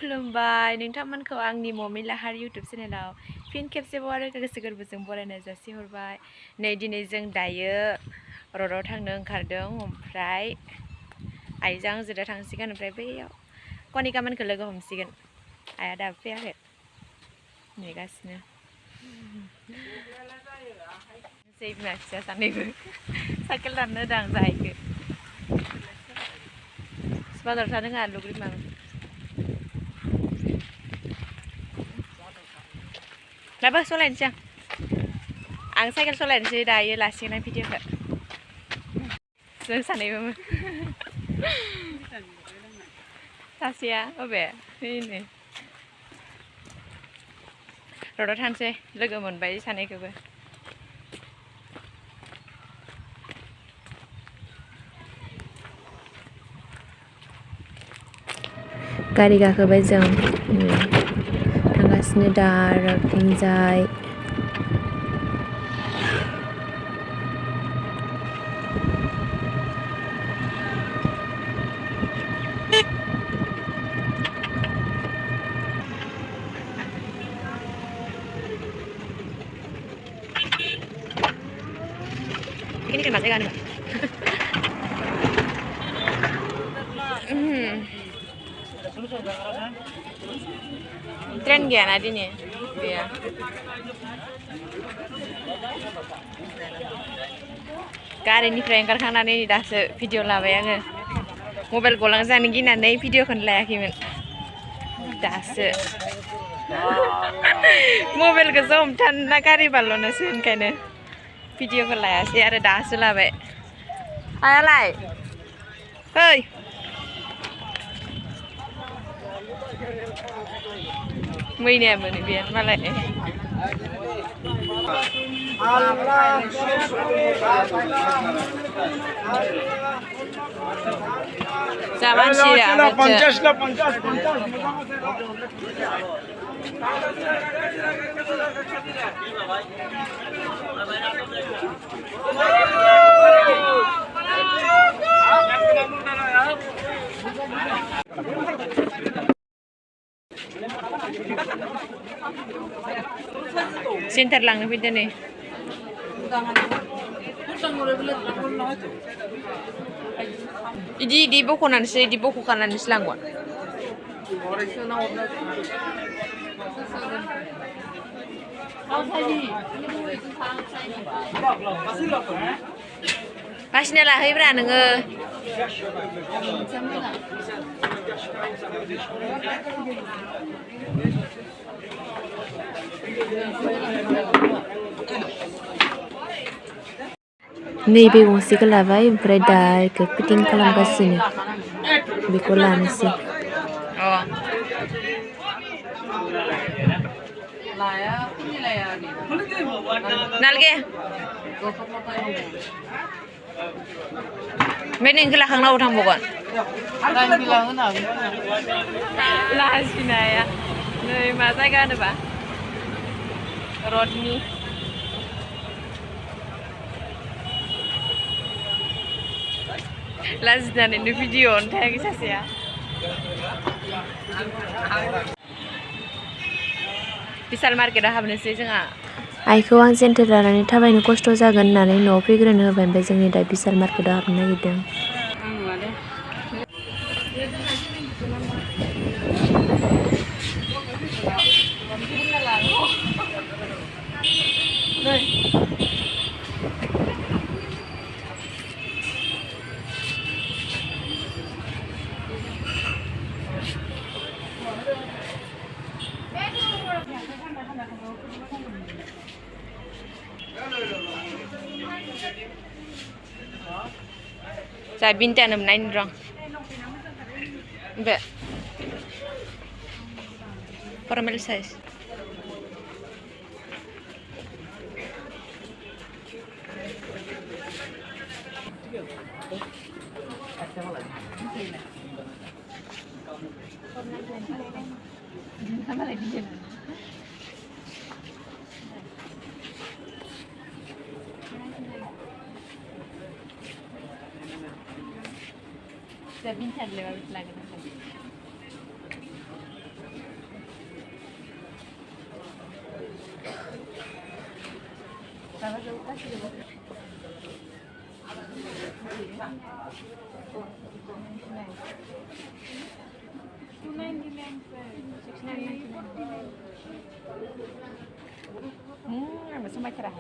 खुलुमबाय नोंथांमोनखौ आंनि ममिलाहार इउटुब चेनेलाव फिन खेबसेबाव आरो गोसो गोरबोजों बरायनाय जासिहरबाय। नै दिनै जों दायो रडआव थांनो ओंखारदों, ओमफ्राय आइजों आंजों दा थांसिगोन, ओमफ्राय बैयाव कनिकामोनखौ लोगो हमसिगोन। आइया दाबो फैयाखै, नेगासिनो। जै बिमा फिसा सानैबो साइकेल दाननो होदों आं जाहैखो। बाजाराव थांदों आंहा लुग्रि माबा लाबो सलायनोसै आं साइकेल सलायनोसै दायो लासिगोन आं भिडिअखौ। जों सानैबो सासेया अबे फैनो रडआव थांसै, लोगो मोनबाय सानैखौबो। गारि गाखोबाय जों, थांगासिनो दा रडथिंजाय। Ini kan masih kan? Tren gak nadi nih? Iya. Gaरिनिफ्राय ओंखारखांनानै दासो भिडिअ लाबाय आङो। मबाइल गलांजानो गिनानै भिडिअखौनो लायाखैमोन। दासो मबाइलखौसो हमथाना गारि बारल'नोसो, ओंखायनो भिडिअखौ लायासै आरो दासो लाबाय। आयालाय फै मैनाया मोनो बेयानो मालाय। जा मानसिया सेन्टार लांनो फैदो नै। इदि बख'खानानैसो लांगोन। बासिना लाहैब्रा नोङो। नैबे गंसेखौ लाबाय, ओमफ्राय दा बेखौ फिटिं खालामगासिनो, बेखौ लानोसै। नालगे ओमफ्राय नोंखौ लाखांनाव थांबावगोन लाजिनाया। नै मा जायगा होनोबा रडनि लाजिनानैनो भिडिअ'आवनो थायाखै सासेया। बिशाल मार्केटआव हाबनोसै जोंहा। आइखौ आं सेन्टार लानानै थाबायनो खस्थ' जागोन होननानै न'आव फैग्रोनो होबाय, ओमफ्राय जोंनि दा बिशाल मार्केटआव हाबनो नागिरदों। जा बिन्टानो नायनो रं बे formal size. Saya bintar lewat belakang. มันสมัยเท่าไหร่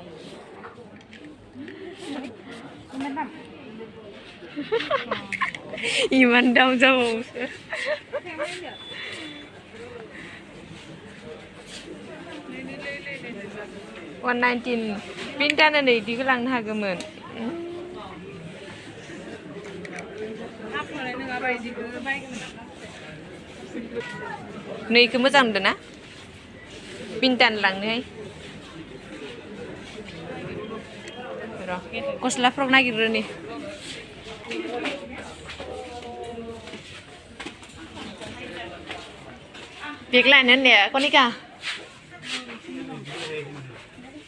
Iman daw jauh. 119 pindah nanti di kelang hagaman. Nih kamu jangan dana. Pindah lang nih. Kos lapor lagi dulu nih. Việc lại nữa nè, con đi cả.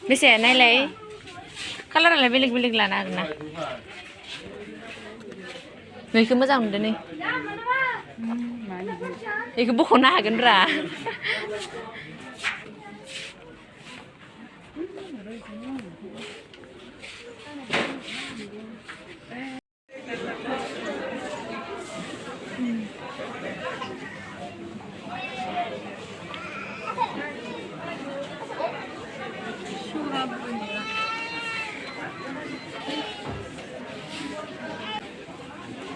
Bây giờ này lấy color là bilik là nào nè. Người cứ mới dòng đến đi. Thì cứ bốc hồn na gần ra.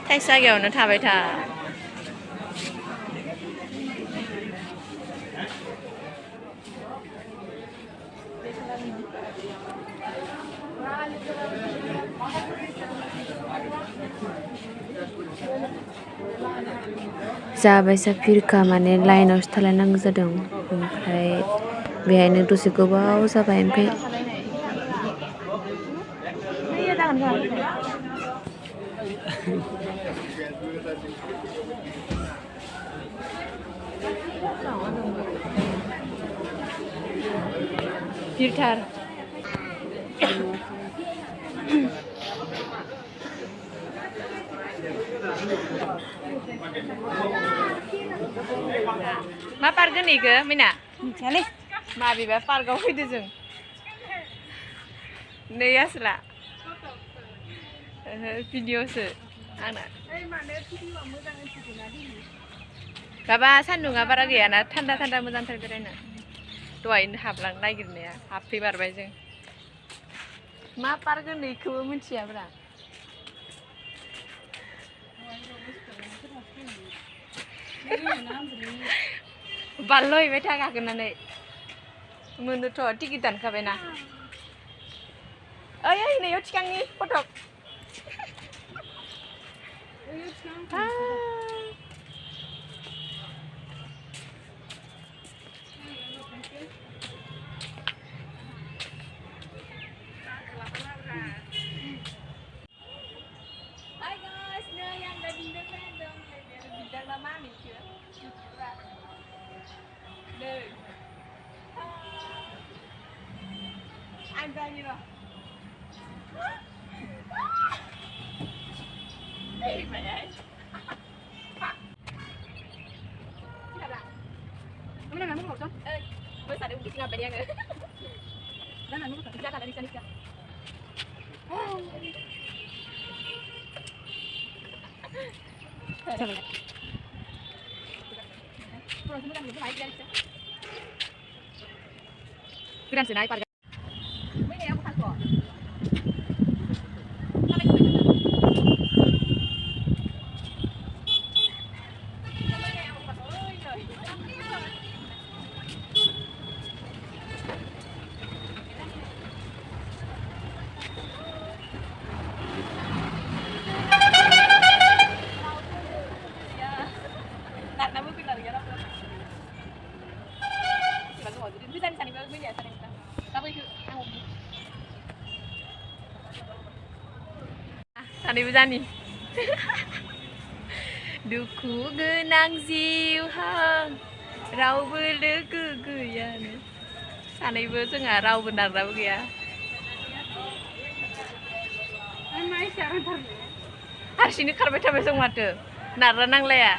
Thay sao kiểu nó thả bài thả जाबायसा फिरका माने लाइनावसो थालायनांगौ जादों ओमफ्राय बेहायनो दसे गोबाव जाबाय ओमफ्राय फिरथार मा park होनो मिना मिथियालै माबेबा पार्कआव फैदो जों नै आसोला भिडिअसो आंना माबा सान्दुङा बारा गैयाना थान्दा थान्दा मोजांथार बेरायनो दहायनो हाबलांनो नागिरनाया हाबफैमारबाय जों मा पार्क होनो इखौबो मिथियाब्रा बारल' हैबाय था गाखोनानै मोनोथ' टिकेट दानखाबायना ओइ ओइ नैयाव थिखांनि फटक Hai guys, nih yang ada bintang-bintang, bintang lama nih kira. Nih, ada nih loh. Hey, mày. Mana nama kau tu? Boleh ada mungkin tinggal beriang. Dan nama kau kerja kan di sana. Coba. Proses mudah ni naik dia. Kiran senai parga. Ini aku tak kau. Saनिबो जानि दुखु गोनां जिउहां रावबो लोगो गैयानो सानैबो जोंहा रावबो नारग्राबो गैया हारसिंनो खारबाय थाबाय जों माथो नारग्रा नांलाया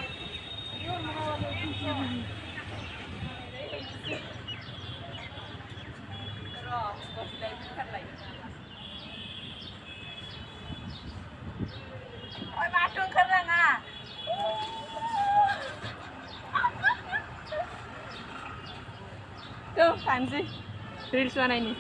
Tuh, kan sih. Reels mana ini?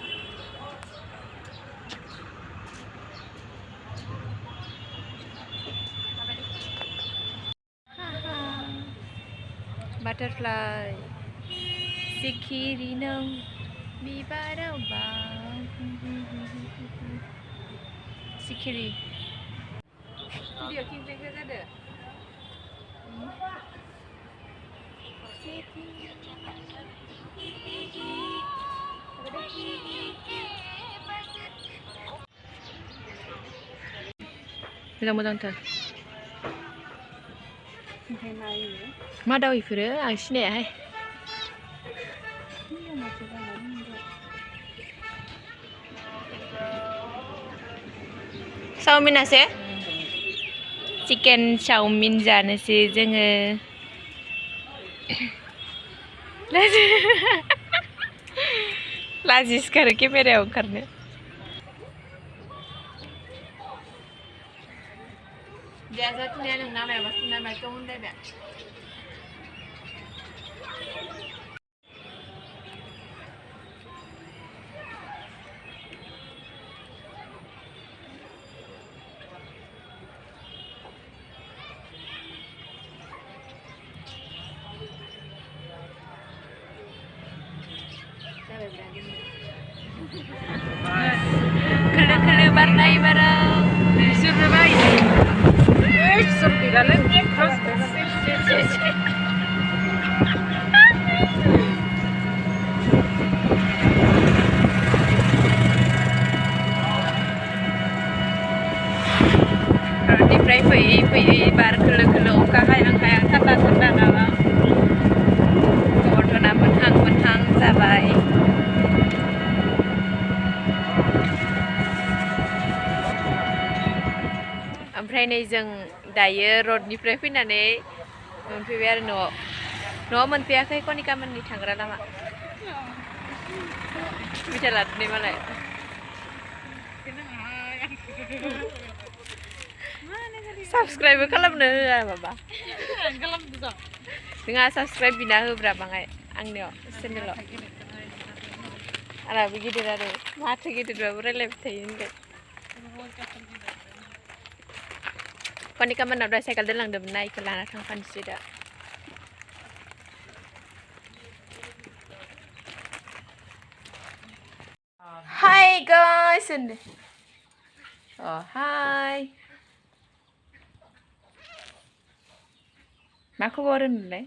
Butterfly. Sikiri nang bibarau bang. Sikiri. Video camping ke ada? मोजां मोजांथार मा दाउ इफोरो आं सिनायाहाय चाउमिनासो चिकेन चाउमिन जानोसै जोङो लाजिसखारो केमेरायाव ओंखारनो Biasanya nang namanya pasti nama kamu deh, Mbak. Kena barnai barang, disuruh baik. Roniफ्राय फैयै फैयै बार खोलो खोलो अखा हायां हायां थान्दा थान्दा नालाय गथ'ना मोनहां जाबाय ओमफ्राय नै जों दायो रडनिफ्राय फैनानै मोनफैबाय आरो न'आव मोनफैयाखै कनिका मोननि थांग्रा लामा बिथा लादों मालाय Subscribe खालामनो होआ माबा जोंहा subscribe बिना होब्रा बाङाय आंनियाव चेनेलाव आंनाबो गिदिर आरो माथो गिदिरबाबो रायलायबाय थायो होनगोन कनिका मोननाव दा साइकेल दोनलांदोंमोन ना इखौ लाना थांफानोसै दा Hi guys oh hi मा खबर होनलाय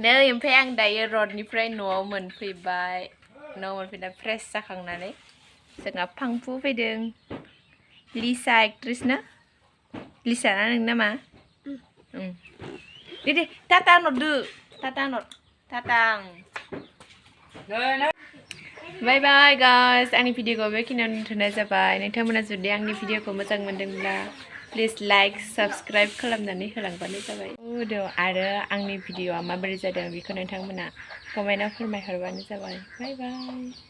नै ओमफ्राय आं दायो रडनिफ्राय न'आव मोनफैबाय न'आव मोनफैना फ्रेश जाखांनानै जोंहा फांफु फैदों लिसा एक्ट्रेस ना लिसा ना नोंना मा दे टाटा नरदो टाटा नर टाटां Bye bye guys आंनि भिडिअखौ बेखिनियावनो दोनथ'नाय जाबाय नोंथांमोना जुदि आंनि भिडिअखौ मोजां मोनदोंब्ला प्लिज लाइक साबस्क्राइब खालामनानै होलांबानो जाबाय आरो आंनि भिडिअआ माबोरै जादों बेखौ नोंथांमोना कमेन्टआव फोरमायहरबानो जाबाय बाय बाय